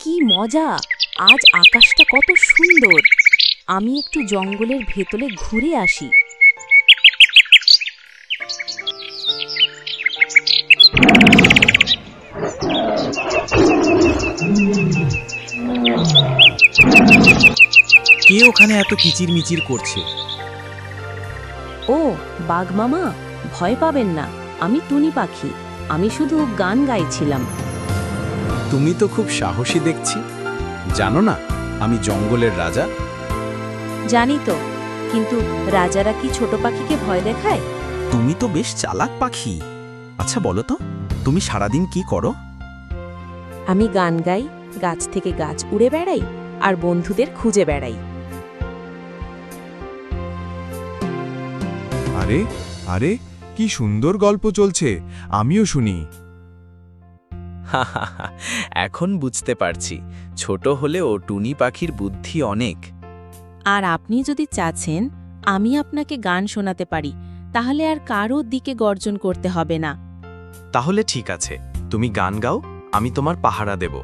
কি মজা! আজ আকাশটা কত সুন্দর। আমি একটু জঙ্গলের ভেতরে ঘুরে আসি। কে ওখানে এত কিচিরমিচির করছে? ও বাঘ মামা, ভয় পাবেন না, আমি টুনি পাখি। আমি শুধু গান গাইছিলাম। তুমি তো খুব সাহসী দেখছি। জানো না আমি জঙ্গলের রাজা? জানি তো, কিন্তু রাজারা কি ছোট পাখিকে ভয় দেখায়? তুমি তো বেশ চালাক পাখি। আচ্ছা বলো তো, তুমি সারাদিন কি করো? আমি গান গাই, গাছ থেকে গাছ উড়ে বেড়াই, আর বন্ধুদের খুঁজে বেড়াই। আরে আরে, কি সুন্দর গল্প চলছে, আমিও শুনি। এখন বুঝতে পারছি, ছোট হলেও টুনি পাখির বুদ্ধি অনেক। আর আপনি যদি চাচ্ছেন আমি আপনাকে গান শোনাতে পারি, তাহলে আর কারো দিকে গর্জন করতে হবে না। তাহলে ঠিক আছে, তুমি গান গাও, আমি তোমার পাহারা দেব।